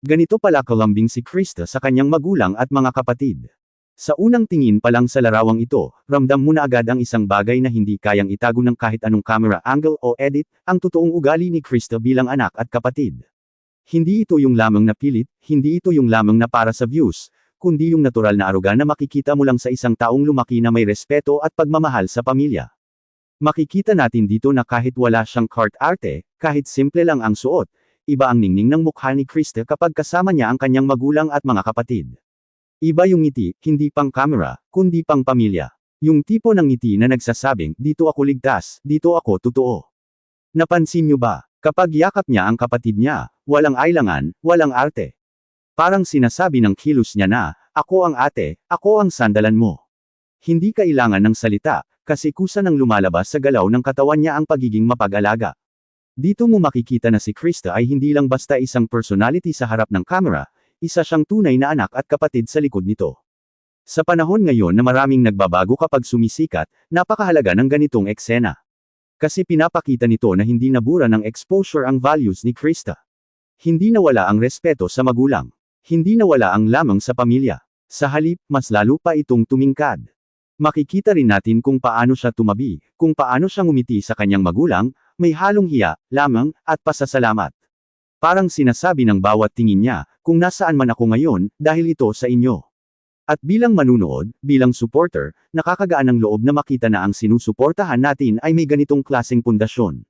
Ganito pala kalambing si Krista sa kanyang magulang at mga kapatid. Sa unang tingin pa lang sa larawang ito, ramdam mo na agad ang isang bagay na hindi kayang itago ng kahit anong camera angle o edit, ang totoong ugali ni Krista bilang anak at kapatid. Hindi ito yung lamang na pilit, hindi ito yung lamang na para sa views, kundi yung natural na aruga na makikita mo lang sa isang taong lumaki na may respeto at pagmamahal sa pamilya. Makikita natin dito na kahit wala siyang cart arte, kahit simple lang ang suot, iba ang ningning ng mukha ni Krista kapag kasama niya ang kanyang magulang at mga kapatid. Iba yung ngiti, hindi pang camera, kundi pang pamilya. Yung tipo ng ngiti na nagsasabing, dito ako ligtas, dito ako totoo. Napansin niyo ba, kapag yakap niya ang kapatid niya, walang ailangan, walang arte. Parang sinasabi ng kilos niya na, ako ang ate, ako ang sandalan mo. Hindi kailangan ng salita, kasi kusa nang lumalabas sa galaw ng katawan niya ang pagiging mapag-alaga. Dito mo makikita na si Krista ay hindi lang basta isang personality sa harap ng camera, isa siyang tunay na anak at kapatid sa likod nito. Sa panahon ngayon na maraming nagbabago kapag sumisikat, napakahalaga ng ganitong eksena. Kasi pinapakita nito na hindi nabura ng exposure ang values ni Krista. Hindi nawala ang respeto sa magulang. Hindi nawala ang lamang sa pamilya. Sa halip, mas lalo pa itong tumingkad. Makikita rin natin kung paano siya tumabi, kung paano siya ngumiti sa kanyang magulang, may halong hiya, lamang, at pasasalamat. Parang sinasabi ng bawat tingin niya, kung nasaan man ako ngayon, dahil ito sa inyo. At bilang manunood, bilang supporter, nakakagaan ng loob na makita na ang sinusuportahan natin ay may ganitong klaseng pundasyon.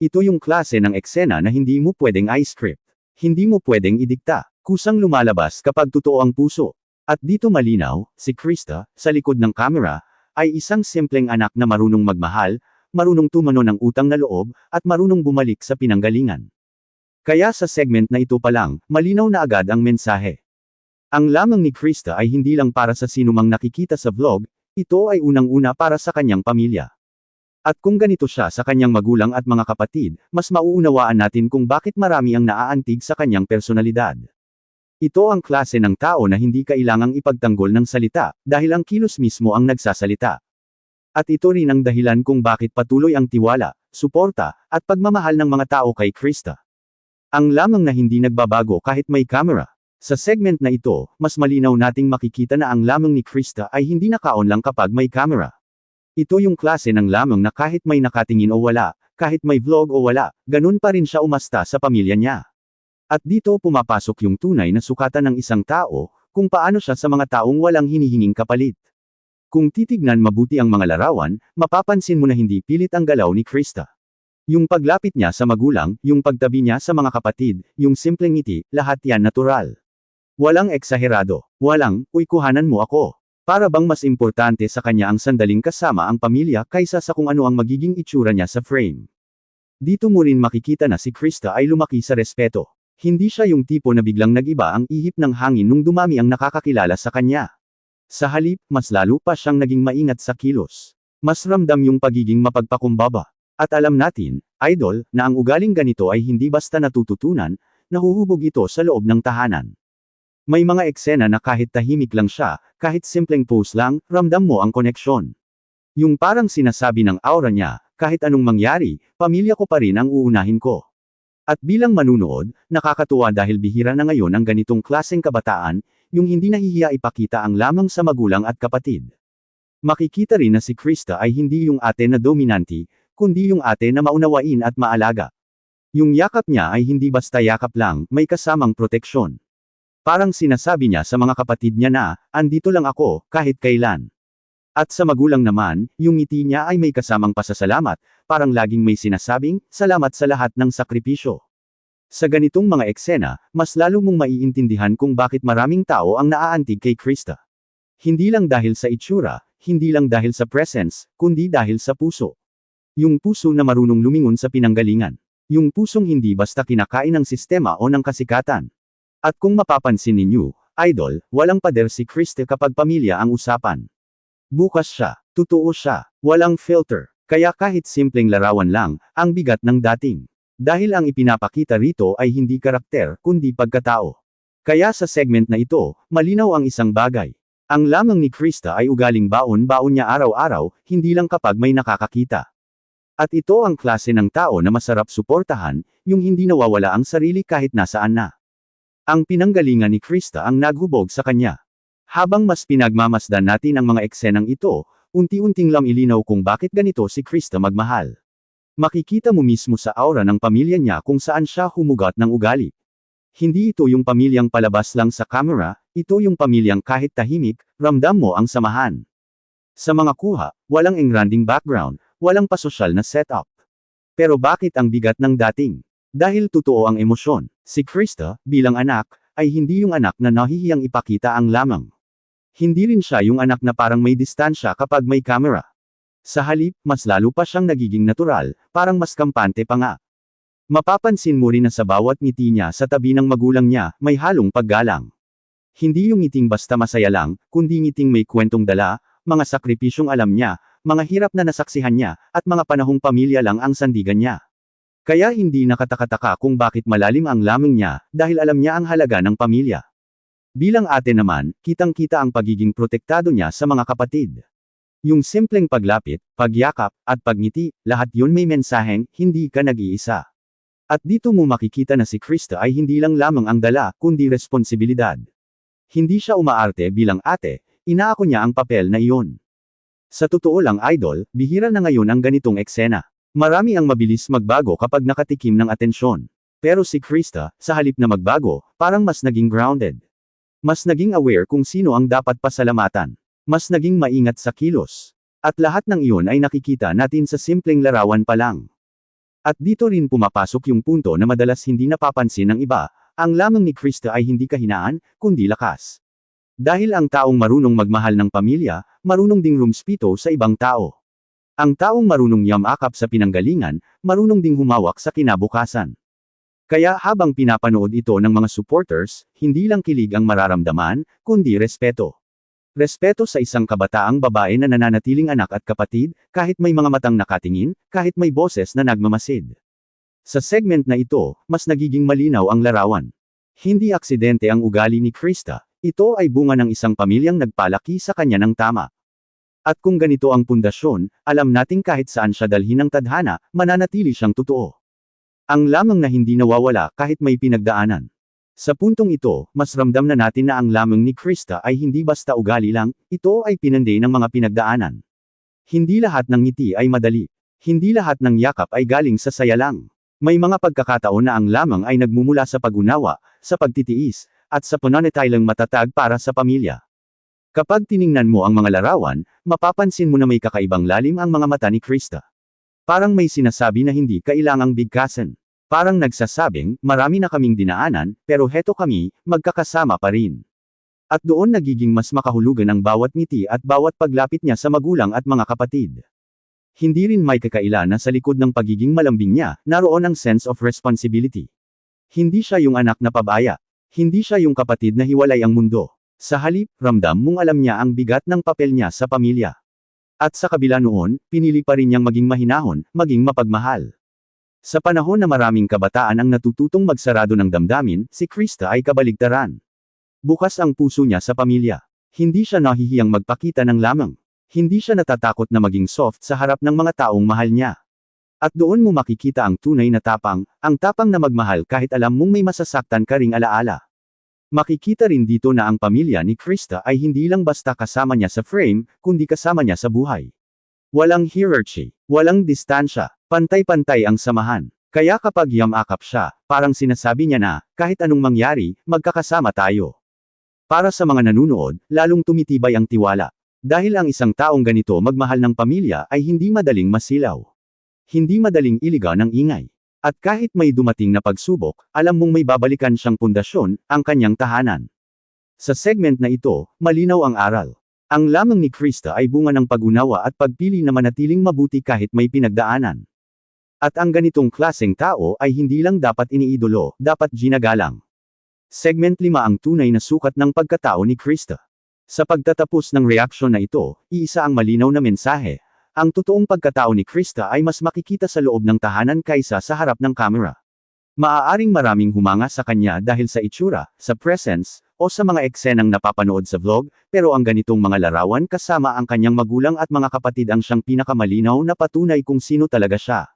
Ito yung klase ng eksena na hindi mo pwedeng i-script. Hindi mo pwedeng idikta. Kusang lumalabas kapag totoo ang puso. At dito malinaw, si Krista, sa likod ng camera, ay isang simpleng anak na marunong magmahal, marunong tumano ng utang na loob, at marunong bumalik sa pinanggalingan. Kaya sa segment na ito pa lang, malinaw na agad ang mensahe. Ang lamang ni Krista ay hindi lang para sa sinumang nakikita sa vlog, ito ay unang-una para sa kanyang pamilya. At kung ganito siya sa kanyang magulang at mga kapatid, mas mauunawaan natin kung bakit marami ang naaantig sa kanyang personalidad. Ito ang klase ng tao na hindi kailangang ipagtanggol ng salita, dahil ang kilos mismo ang nagsasalita. At ito rin ang dahilan kung bakit patuloy ang tiwala, suporta, at pagmamahal ng mga tao kay Krista. Ang lamang na hindi nagbabago kahit may camera. Sa segment na ito, mas malinaw nating makikita na ang lamang ni Krista ay hindi naka-on lang kapag may camera. Ito yung klase ng lamang na kahit may nakatingin o wala, kahit may vlog o wala, ganun pa rin siya umasta sa pamilya niya. At dito pumapasok yung tunay na sukatan ng isang tao, kung paano siya sa mga taong walang hinihinging kapalit. Kung titignan mabuti ang mga larawan, mapapansin mo na hindi pilit ang galaw ni Krista. Yung paglapit niya sa magulang, yung pagtabi niya sa mga kapatid, yung simpleng ngiti, lahat yan natural. Walang eksaherado. Walang, uy kuhanan mo ako. Para bang mas importante sa kanya ang sandaling kasama ang pamilya kaysa sa kung ano ang magiging itsura niya sa frame. Dito mo rin makikita na si Krista ay lumaki sa respeto. Hindi siya yung tipo na biglang nag-iba ang ihip ng hangin nung dumami ang nakakakilala sa kanya. Sa halip, mas lalo pa siyang naging maingat sa kilos. Mas ramdam yung pagiging mapagpakumbaba. At alam natin, idol, na ang ugaling ganito ay hindi basta natututunan, nahuhubog ito sa loob ng tahanan. May mga eksena na kahit tahimik lang siya, kahit simpleng pose lang, ramdam mo ang koneksyon. Yung parang sinasabi ng aura niya, kahit anong mangyari, pamilya ko pa rin ang uunahin ko. At bilang manunood, nakakatuwa dahil bihira na ngayon ang ganitong klaseng kabataan, yung hindi nahihiya ipakita ang lamang sa magulang at kapatid. Makikita rin na si Krista ay hindi yung ate na dominanti, kundi yung ate na maunawain at maalaga. Yung yakap niya ay hindi basta yakap lang, may kasamang proteksyon. Parang sinasabi niya sa mga kapatid niya na, andito lang ako, kahit kailan. At sa magulang naman, yung ngiti niya ay may kasamang pasasalamat, parang laging may sinasabing, salamat sa lahat ng sakripisyo. Sa ganitong mga eksena, mas lalo mong maiintindihan kung bakit maraming tao ang naaantig kay Krista. Hindi lang dahil sa itsura, hindi lang dahil sa presence, kundi dahil sa puso. Yung puso na marunong lumingon sa pinanggalingan. Yung pusong hindi basta kinakain ng sistema o ng kasikatan. At kung mapapansin ninyo, idol, walang pader si Krista kapag pamilya ang usapan. Bukas siya, totoo siya, walang filter, kaya kahit simpleng larawan lang, ang bigat ng dating. Dahil ang ipinapakita rito ay hindi karakter, kundi pagkatao. Kaya sa segment na ito, malinaw ang isang bagay. Ang lamang ni Krista ay ugaling baon-baon niya araw-araw, hindi lang kapag may nakakakita. At ito ang klase ng tao na masarap suportahan, yung hindi nawawala ang sarili kahit nasaan na. Ang pinanggalingan ni Krista ang naghubog sa kanya. Habang mas pinagmamasdan natin ang mga eksenang ito, unti-unting ilinaw kung bakit ganito si Krista magmahal. Makikita mo mismo sa aura ng pamilya niya kung saan siya humugot ng ugali. Hindi ito yung pamilyang palabas lang sa camera, ito yung pamilyang kahit tahimik, ramdam mo ang samahan. Sa mga kuha, walang engranding background, walang pasosyal na setup. Pero bakit ang bigat ng dating? Dahil totoo ang emosyon, si Krista, bilang anak, ay hindi yung anak na nahihiyang ipakita ang lamang. Hindi rin siya yung anak na parang may distansya kapag may camera. Sa halip, mas lalo pa siyang nagiging natural, parang mas kampante pa nga. Mapapansin mo rin na sa bawat ngiti niya sa tabi ng magulang niya, may halong paggalang. Hindi yung ngiting basta masaya lang, kundi ngiting may kwentong dala, mga sakripisyong alam niya, mga hirap na nasaksihan niya, at mga panahong pamilya lang ang sandigan niya. Kaya hindi nakatakataka kung bakit malalim ang lamang niya, dahil alam niya ang halaga ng pamilya. Bilang ate naman, kitang-kita ang pagiging protektado niya sa mga kapatid. Yung simpleng paglapit, pagyakap, at pagngiti, lahat yun may mensaheng, hindi ka nag-iisa. At dito mo makikita na si Krista ay hindi lang lamang ang dala, kundi responsibilidad. Hindi siya umaarte bilang ate, inaako niya ang papel na iyon. Sa totoo lang idol, bihira na ngayon ang ganitong eksena. Marami ang mabilis magbago kapag nakatikim ng atensyon. Pero si Krista, sa halip na magbago, parang mas naging grounded. Mas naging aware kung sino ang dapat pasalamatan. Mas naging maingat sa kilos. At lahat ng iyon ay nakikita natin sa simpleng larawan pa lang. At dito rin pumapasok yung punto na madalas hindi napapansin ng iba, ang lamang ni Krista ay hindi kahinaan, kundi lakas. Dahil ang taong marunong magmahal ng pamilya, marunong ding rumspito sa ibang tao. Ang taong marunong yamakap sa pinanggalingan, marunong ding humawak sa kinabukasan. Kaya habang pinapanood ito ng mga supporters, hindi lang kilig ang mararamdaman, kundi respeto. Respeto sa isang kabataang babae na nananatiling anak at kapatid, kahit may mga matang nakatingin, kahit may boses na nagmamasid. Sa segment na ito, mas nagiging malinaw ang larawan. Hindi aksidente ang ugali ni Krista, ito ay bunga ng isang pamilyang nagpalaki sa kanya ng tama. At kung ganito ang pundasyon, alam nating kahit saan siya dalhin ng tadhana, mananatili siyang totoo. Ang lamang na hindi nawawala kahit may pinagdaanan. Sa puntong ito, mas ramdam na natin na ang lamang ni Krista ay hindi basta ugali lang, ito ay pinanday ng mga pinagdaanan. Hindi lahat ng ngiti ay madali. Hindi lahat ng yakap ay galing sa saya lang. May mga pagkakataon na ang lamang ay nagmumula sa pag-unawa, sa pagtitiis, at sa pananatiling matatag para sa pamilya. Kapag tiningnan mo ang mga larawan, mapapansin mo na may kakaibang lalim ang mga mata ni Krista. Parang may sinasabi na hindi kailangang bigkasan. Parang nagsasabing, marami na kaming dinaanan, pero heto kami, magkakasama pa rin. At doon nagiging mas makahulugan ang bawat ngiti at bawat paglapit niya sa magulang at mga kapatid. Hindi rin may kakaila na sa likod ng pagiging malambing niya, naroon ang sense of responsibility. Hindi siya yung anak na pabaya. Hindi siya yung kapatid na hiwalay ang mundo. Sa halip, ramdam mong alam niya ang bigat ng papel niya sa pamilya. At sa kabila noon, pinili pa rin niyang maging mahinahon, maging mapagmahal. Sa panahon na maraming kabataan ang natututong magsarado ng damdamin, si Krista ay kabaligtaran. Bukas ang puso niya sa pamilya. Hindi siya nahihiyang magpakita ng lamang. Hindi siya natatakot na maging soft sa harap ng mga taong mahal niya. At doon mo makikita ang tunay na tapang, ang tapang na magmahal kahit alam mong may masasaktan ka ring alaala. Makikita rin dito na ang pamilya ni Krista ay hindi lang basta kasama niya sa frame, kundi kasama niya sa buhay. Walang hierarchy, walang distansya, pantay-pantay ang samahan. Kaya kapag yamakap siya, parang sinasabi niya na, kahit anong mangyari, magkakasama tayo. Para sa mga nanunood, lalong tumitibay ang tiwala. Dahil ang isang taong ganito magmahal ng pamilya ay hindi madaling masilaw. Hindi madaling iligaw ng ingay. At kahit may dumating na pagsubok, alam mong may babalikan siyang pundasyon, ang kanyang tahanan. Sa segment na ito, malinaw ang aral. Ang lamang ni Krista ay bunga ng pag-unawa at pagpili na manatiling mabuti kahit may pinagdaanan. At ang ganitong klaseng tao ay hindi lang dapat iniidolo, dapat ginagalang. Segment 5 ang tunay na sukat ng pagkatao ni Krista. Sa pagtatapos ng reaksyon na ito, iisa ang malinaw na mensahe. Ang totoong pagkatao ni Krista ay mas makikita sa loob ng tahanan kaysa sa harap ng kamera. Maaaring maraming humanga sa kanya dahil sa itsura, sa presence, o sa mga eksenang napapanood sa vlog, pero ang ganitong mga larawan kasama ang kanyang magulang at mga kapatid ang siyang pinakamalinaw na patunay kung sino talaga siya.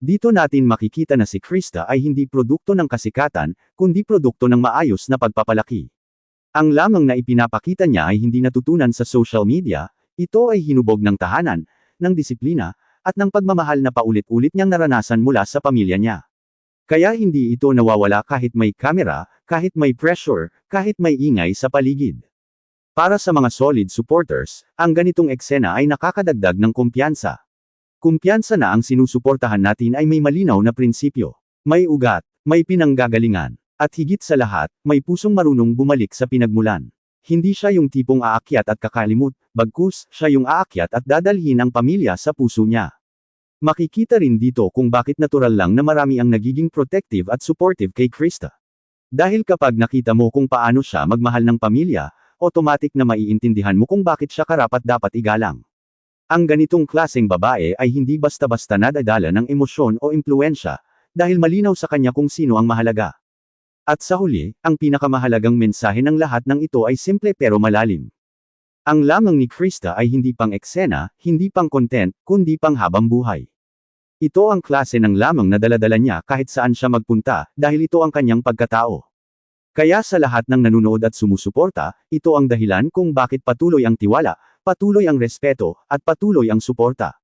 Dito natin makikita na si Krista ay hindi produkto ng kasikatan, kundi produkto ng maayos na pagpapalaki. Ang lamang na ipinapakita niya ay hindi natutunan sa social media, ito ay hinubog ng tahanan, ng disiplina, at ng pagmamahal na paulit-ulit niyang naranasan mula sa pamilya niya. Kaya hindi ito nawawala kahit may kamera, kahit may pressure, kahit may ingay sa paligid. Para sa mga solid supporters, ang ganitong eksena ay nakakadagdag ng kumpiyansa. Kumpiyansa na ang sinusuportahan natin ay may malinaw na prinsipyo. May ugat, may pinanggagalingan, at higit sa lahat, may pusong marunong bumalik sa pinagmulan. Hindi siya yung tipong aakyat at kakalimot, bagkus, siya yung aakyat at dadalhin ang pamilya sa puso niya. Makikita rin dito kung bakit natural lang na marami ang nagiging protective at supportive kay Krista. Dahil kapag nakita mo kung paano siya magmahal ng pamilya, automatic na maiintindihan mo kung bakit siya karapat-dapat igalang. Ang ganitong klaseng babae ay hindi basta-basta nadadala ng emosyon o impluwensya, dahil malinaw sa kanya kung sino ang mahalaga. At sa huli, ang pinakamahalagang mensahe ng lahat ng ito ay simple pero malalim. Ang lamang ni Krista ay hindi pang eksena, hindi pang content, kundi pang habang buhay. Ito ang klase ng lamang na daladala niya kahit saan siya magpunta, dahil ito ang kanyang pagkatao. Kaya sa lahat ng nanunood at sumusuporta, ito ang dahilan kung bakit patuloy ang tiwala, patuloy ang respeto, at patuloy ang suporta.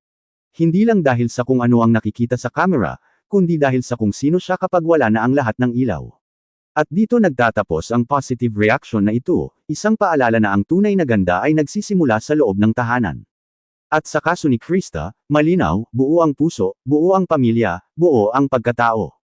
Hindi lang dahil sa kung ano ang nakikita sa camera, kundi dahil sa kung sino siya kapag wala na ang lahat ng ilaw. At dito nagtatapos ang positive reaction na ito, isang paalala na ang tunay na ganda ay nagsisimula sa loob ng tahanan. At sa kaso ni Krista, malinaw, buo ang puso, buo ang pamilya, buo ang pagkatao.